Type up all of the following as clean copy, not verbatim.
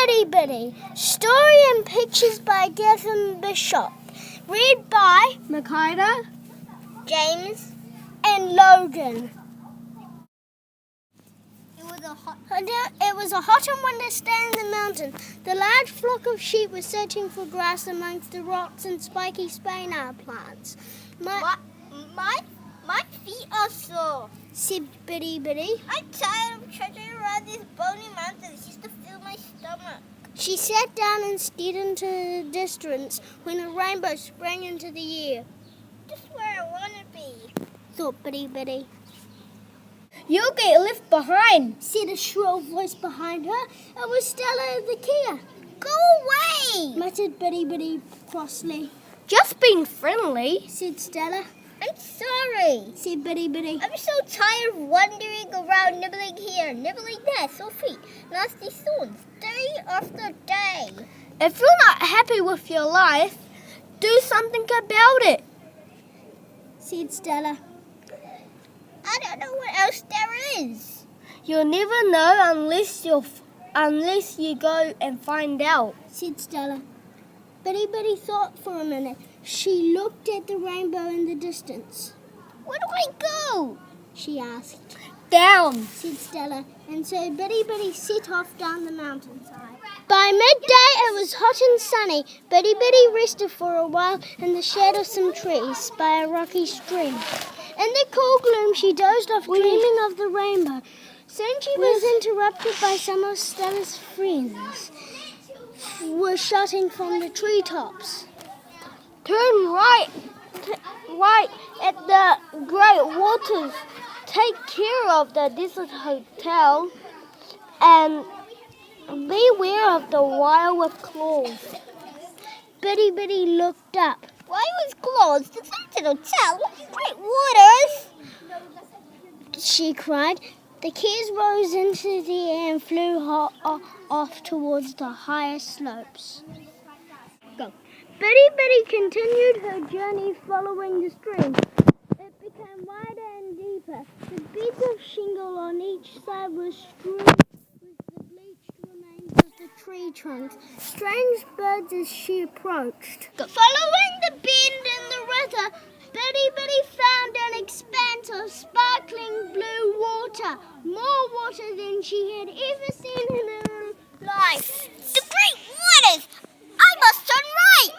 Bidibidi. Story and pictures by Gavin Bishop. Read by Mikaera, James and Logan. It was a hot and windy day in the mountain. The large flock of sheep was searching for grass amongst the rocks and spiky spinar plants. My feet are sore, said Bidibidi. I'm tired of trudging around these bony mountains just to fill my stomach. She sat down and stared into the distance when a rainbow sprang into the air. Just where I want to be, thought Bidibidi. You'll get left behind, said a shrill voice behind her. It was Stella the Kia. Go away, muttered Bidibidi crossly. Just being friendly, said Stella. I'm sorry, said Bidibidi. I'm so tired of wandering around, nibbling here, nibbling there, so feet, nasty stones, day after day. If you're not happy with your life, do something about it, said Stella. I don't know what else there is. You'll never know unless you go and find out, said Stella. Bidibidi thought for a minute. She looked at the rainbow in the distance. Where do I go? she asked. Down, said Stella, and so Bidibidi set off down the mountainside. By midday it was hot and sunny. Bidibidi rested for a while in the shade of some trees by a rocky stream. In the cool gloom she dozed off, dreaming of the rainbow. Soon she was interrupted by some of Stella's friends were shouting from the treetops. Turn right at the great waters. Take care of the desert hotel and beware of the wire with claws. Bidibidi looked up. Why was closed? The desert hotel? Great waters! she cried. The kids rose into the air and flew off towards the higher slopes. Bidibidi continued her journey following the stream. It became wider and deeper. The beds of shingle on each side were strewn with the bleached remains of the tree trunks. Strange birds as she approached. Following the bend in the river, Bidibidi found an expanse of sparkling blue water, more water than she had ever seen in her life. The great waters! I must turn right!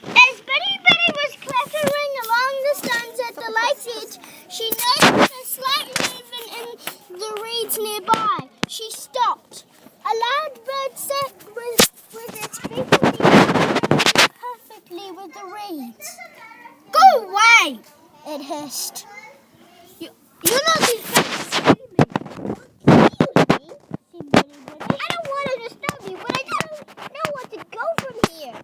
As Bidibidi was clattering along the stones at the lake's edge, she noticed a slight movement in the reeds nearby. She stopped. A large bird sat with its beak in the air, perfectly with the reeds. Go away! It hissed. You're not disgusting. I don't want to disturb you, but I don't know what to go from here.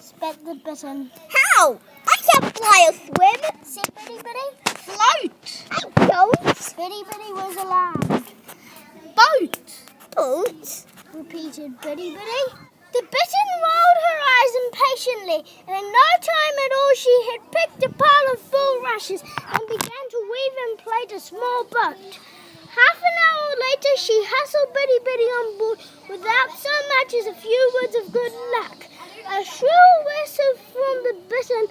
Spat the bittern. How? I can't fly or swim, said Bidibidi. Float. I don't. Bidibidi was alarmed. Boat? Repeated Bidibidi. The bittern rolled her eyes impatiently, and in no time at all she had picked a pile of bulrushes and began to weave and plait a small boat. Half an hour later she hustled Bidibidi on board without so much as a few words of good luck. A shrill whistle from the bittern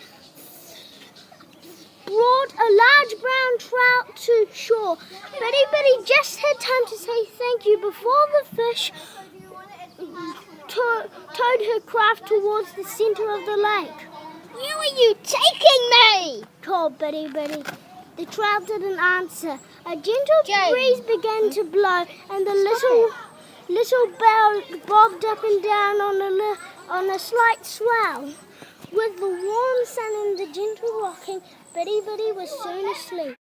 brought a large brown trout to shore. Bidibidi just had time to say thank you before the fish towed her craft towards the center of the lake. Where are you taking me? Called Bidibidi. The trout didn't answer. A gentle breeze began to blow, and the little bow bobbed up and down on a slight swell. With the warm sun and the gentle rocking, Bidibidi was soon asleep.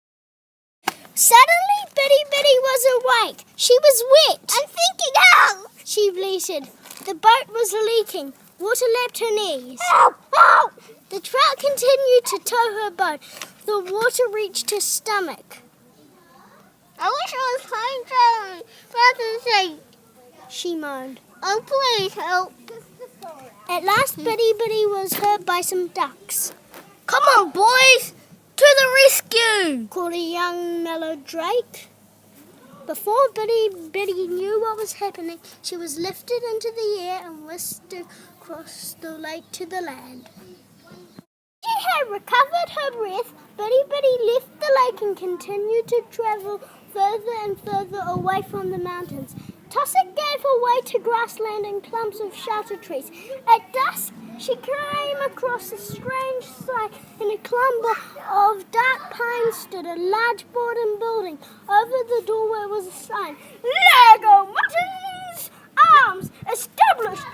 Suddenly, Bidibidi was awake. She was wet. I'm thinking out! She bleated. The boat was leaking. Water lapped her knees. Help! Help! The trout continued to tow her boat. The water reached her stomach. I wish I was flying down rather than say, she moaned. Oh, please help. At last, Bidibidi was heard by some ducks. Come on, boys! To the rescue! Called a young mellow drake. Before Bidibidi knew what was happening, she was lifted into the air and whisked across the lake to the land. She had recovered her breath. Bidibidi left the lake and continued to travel further and further away from the mountains. Tussock gave her way to grassland and clumps of shelter trees. At dusk, she came across a strange sight. In a clump of dark pines stood a large wooden building. Over the doorway was a sign, Lego Muttons Arms, established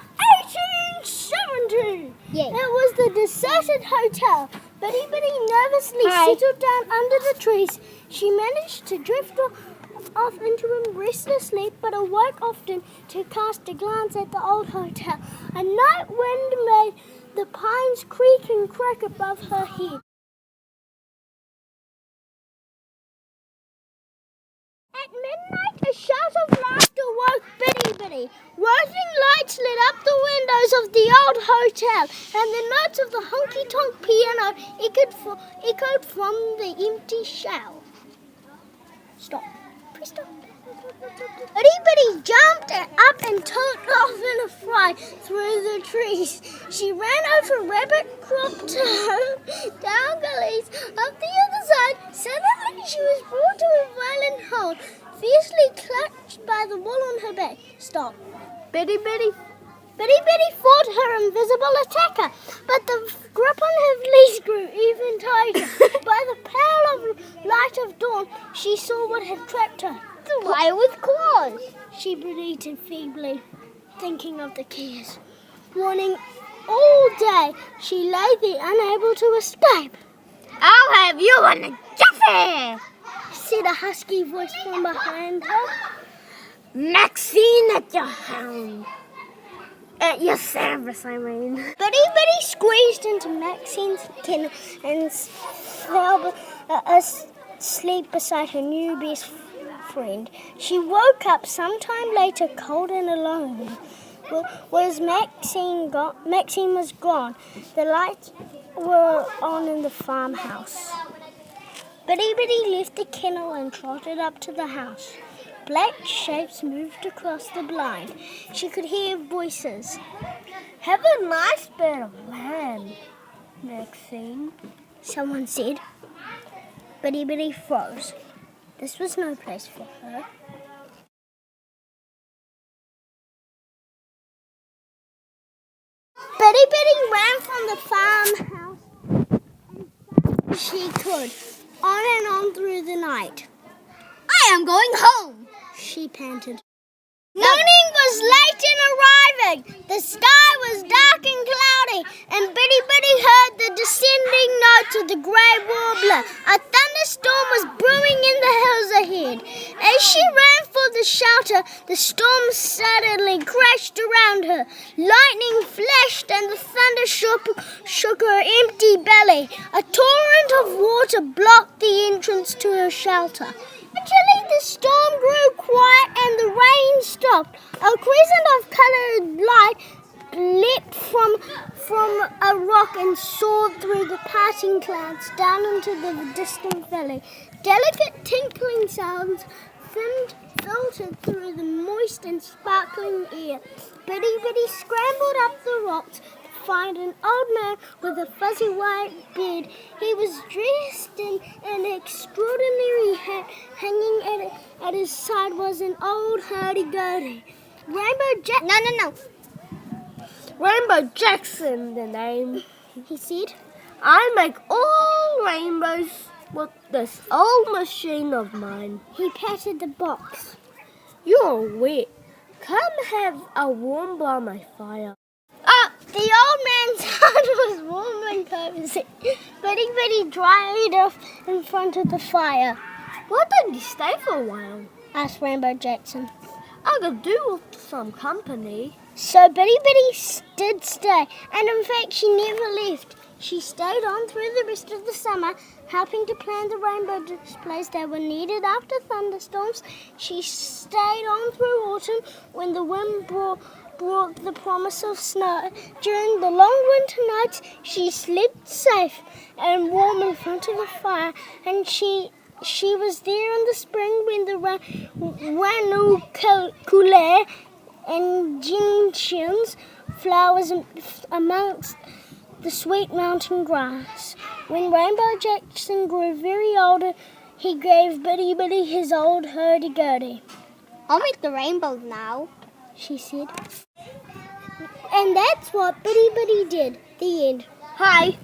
1870. Yeah. It was the deserted hotel. Bidibidi nervously settled down under the trees. She managed to drift off into a restless sleep, but awoke often to cast a glance at the old hotel. A night wind made the pines creak and crack above her head. At midnight, a shout of laughter woke Bidibidi. Roving lights lit up the windows of the old hotel, and the notes of the honky-tonk piano echoed from the empty shell. Stop. Press stop. Bidibidi jumped up and took off in a fright through the trees. She ran over rabbit-cropped down gullies up the other side. Suddenly she was brought to a violent halt, fiercely clutched by the wool on her back. Stop. Bidibidi fought her invisible attacker, but the grip on her fleece grew even tighter. By the pale light of dawn, she saw what had trapped her. The wire with claws. She breathed feebly, thinking of the keys. Warning all day, she lay there unable to escape. I'll have you in a jiffy, Said a husky voice from behind her. Maxine at your hound. At your service, I mean. Bidibidi squeezed into Maxine's kennel and fell asleep beside her new best friend. She woke up sometime later, cold and alone. Maxine was gone. The lights were on in the farmhouse. Bidibidi left the kennel and trotted up to the house. Black shapes moved across the blind. She could hear voices. Have a nice bit of land, Maxine, Someone said. Bidibidi froze. This was no place for her. Bidibidi ran from the farmhouse as fast as she could, on and on through the night. I am going home. She panted. Morning was late in arriving. The sky was dark and cloudy, and Bidibidi heard the descending notes of the grey warbler. A thunderstorm was brewing in the hills ahead. As she ran for the shelter, the storm suddenly crashed around her. Lightning flashed and the thunder shook her empty belly. A torrent of water blocked the entrance to her shelter. Gradually the storm grew quiet and the rain stopped. A crescent of coloured light leapt from a rock and soared through the parting clouds down into the distant valley. Delicate tinkling sounds filtered through the moist and sparkling air. Bidibidi scrambled up the rocks to find an old man with a fuzzy white beard. He was dressed in an extraordinary hat. Hanging at his side was an old hurdy-gurdy. No. Rainbow Jackson, the name. He said. I make all rainbows with this old machine of mine. He patted the box. You're wet. Come have a warm by my fire. The old man's heart was warm and cozy. Bidibidi dried off in front of the fire. Why don't you stay for a while? Asked Rainbow Jackson. I could do with some company. So Bidibidi did stay, and in fact she never left. She stayed on through the rest of the summer, helping to plan the rainbow displays that were needed after thunderstorms. She stayed on through autumn when the wind brought the promise of snow. During the long winter nights, she slept safe and warm in front of the fire, and she She was there in the spring when the Whangarei and gentians flowers amongst the sweet mountain grass. When Rainbow Jackson grew very old, he gave Bidibidi his old hurdy-gurdy. I'll make the rainbows now. She said. And that's what Bidibidi did. The end. Hi.